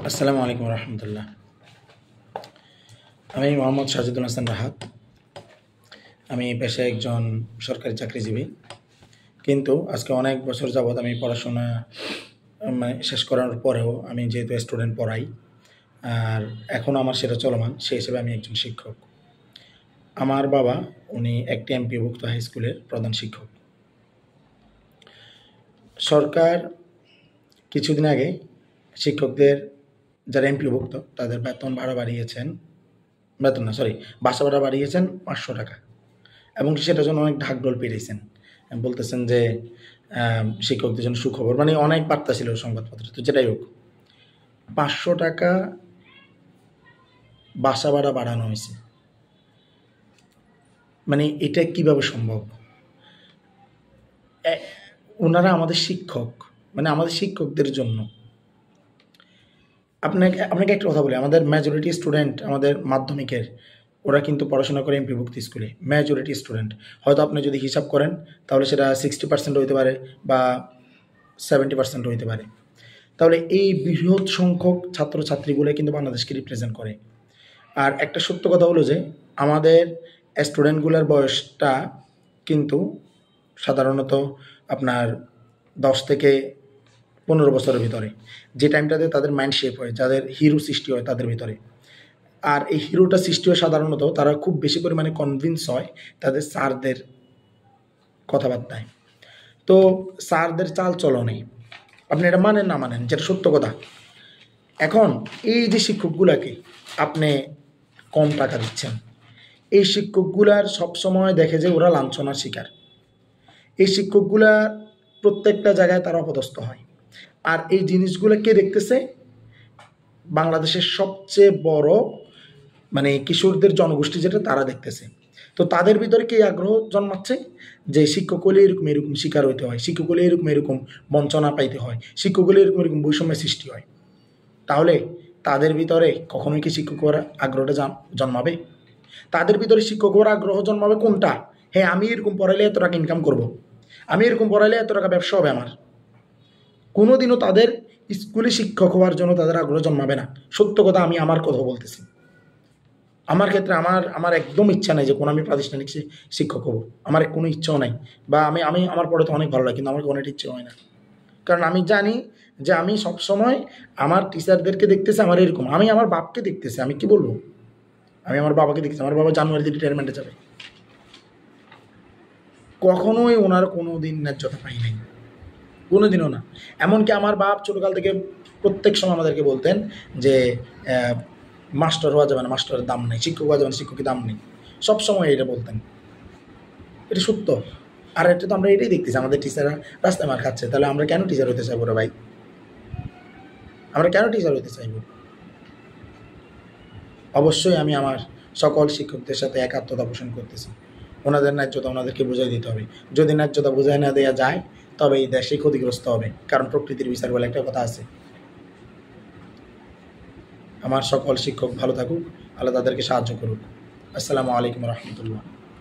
আসসালামু আলাইকুম রহমতুল্লাহ। আমি মোহাম্মদ সাজিদুল হাসান রাহাত। আমি পেশায় একজন সরকারি চাকরিজীবী, কিন্তু আজকে অনেক বছর যাবৎ আমি পড়াশোনা শেষ করার পরেও আমি যেহেতু স্টুডেন্ট পড়াই, আর এখন আমার সেটা চলমান, সেই হিসেবে আমি একজন শিক্ষক। আমার বাবা উনি একটি এমপিওভুক্ত হাই স্কুলের প্রধান শিক্ষক। সরকার কিছুদিন আগে শিক্ষকদের যারা এমপিওভুক্ত তাদের বাসা ভাড়া বাড়িয়েছেন 500 টাকা, এবং সেটার জন্য অনেক ঢাকঢোল পেরেছেন। বলতেছেন যে শিক্ষকদের জন্য সুখবর, মানে অনেক বার্তা ছিল সংবাদপত্রে। তো যেটাই হোক, 500 টাকা বাসা ভাড়া বাড়ানো হয়েছে। মানে এটা কিভাবে সম্ভব? ওনারা আমাদের শিক্ষক, মানে আমাদের শিক্ষকদের জন্য। আপনাকে একটা কথা বলি, আমাদের মেজরিটি স্টুডেন্ট আমাদের মাধ্যমিকের ওরা কিন্তু পড়াশোনা করে এমপিভুক্ত স্কুলে। মেজরিটি স্টুডেন্ট, হয়তো আপনি যদি হিসাব করেন তাহলে সেটা 60% হইতে পারে বা 70% হইতে পারে। তাহলে এই বৃহৎ সংখ্যক ছাত্রছাত্রীগুলো কিন্তু বাংলাদেশকে রিপ্রেজেন্ট করে। আর একটা সত্য কথা হলো যে আমাদের স্টুডেন্টগুলোর বয়সটা কিন্তু সাধারণত আপনার 10 থেকে 15 বছরের ভিতরে, যে টাইমটাতে তাদের মাইন্ড শেপ হয়, যাদের হিরো সৃষ্টি হয় তাদের ভিতরে। আর এই হিরোটা সৃষ্টি হয় সাধারণত তারা খুব বেশি পরিমাণে কনভিন্স হয় তাদের স্যারদের কথাবার্তায়। তো স্যারদের চাল চলনে আপনি এটা মানেন না মানেন, যেটা সত্য কথা। এখন এই যে শিক্ষকগুলাকে আপনি কম টাকা দিচ্ছেন, এই শিক্ষকগুলার সবসময় দেখে যে ওরা লাঞ্ছনার শিকার। এই শিক্ষকগুলা প্রত্যেকটা জায়গায় তারা অপদস্থ হয়। আর এই জিনিসগুলো কে দেখতেছে? বাংলাদেশের সবচেয়ে বড় মানে কিশোরদের জনগোষ্ঠী, যেটা তারা দেখতেছে। তো তাদের ভিতরে কে আগ্রহ জন্মাচ্ছে যে শিক্ষক হলে এরকম এরকম শিকার হইতে হয়, শিক্ষক হলে এরকম এরকম বঞ্চনা পাইতে হয়, শিক্ষক হলে এরকম এরকম বৈষম্যের সৃষ্টি হয়। তাহলে তাদের ভিতরে কখনোই কি শিক্ষক হওয়ার আগ্রহটা জন্মাবে? তাদের ভিতরে শিক্ষক হওয়ার আগ্রহ জন্মাবে কোনটা? হ্যাঁ, আমি এরকম পড়াইলে এত টাকা ইনকাম করব, আমি এরকম পড়াইলে এত টাকা ব্যবসা হবে আমার। কোনোদিনও তাদের স্কুলে শিক্ষক হওয়ার জন্য তাদের আগ্রহ জন্মাবে না। সত্য কথা, আমি আমার কথা বলতেছি। আমার ক্ষেত্রে আমার একদম ইচ্ছা নাই যে কোনো আমি প্রাতিষ্ঠানিক শিক্ষক হব। আমার কোনো ইচ্ছাও নাই, বা আমি আমার পড়াতে অনেক ভালো লাগে, কিন্তু আমার কোনো ইচ্ছে হয় না। কারণ আমি জানি যে আমি সবসময় আমার টিচারদেরকে দেখতেছি আমার এরকম, আমি আমার বাপকে দেখতেছি। আমি কি বলবো, আমি আমার বাবাকে দেখতেছি। আমার বাবা জানুয়ারিতে রিটায়ারমেন্টে যাবে, কখনোই ওনার কোনো দিন ন্যায্যতা পাই নাই, কোনো দিনও না। এমনকি আমার বাপ ছোটোকাল থেকে প্রত্যেক সময় আমাদেরকে বলতেন যে মাস্টার হওয়া যাবে না, মাস্টারের দাম নেই, শিক্ষক হওয়া যাবে না, শিক্ষকের দাম নেই। সবসময় এটা বলতেন, এটা সত্য। আর এটা তো আমরা এটাই দেখতেছি, আমাদের টিচাররা রাস্তায় মার খাচ্ছে। তাহলে আমরা কেন টিচার হতে চাইবো রে ভাই? আমরা কেন টিচার হতে চাইব? অবশ্যই আমি আমার সকল শিক্ষকদের সাথে একাত্মতা পোষণ করতেছি। ওনাদের ন্যায্যতা ওনাদেরকে বুঝাই দিতে হবে। যদি ন্যায্যতা বুঝাই না দেওয়া যায় তবে এই দেশে ক্ষতিগ্রস্ত হবে, কারণ প্রকৃতির বিচার বলে একটা কথা আছে। আমার সকল শিক্ষক ভালো থাকুক, আল্লাহ তাদেরকে সাহায্য করুক। আসসালামু আলাইকুম রহমতুল্লাহ।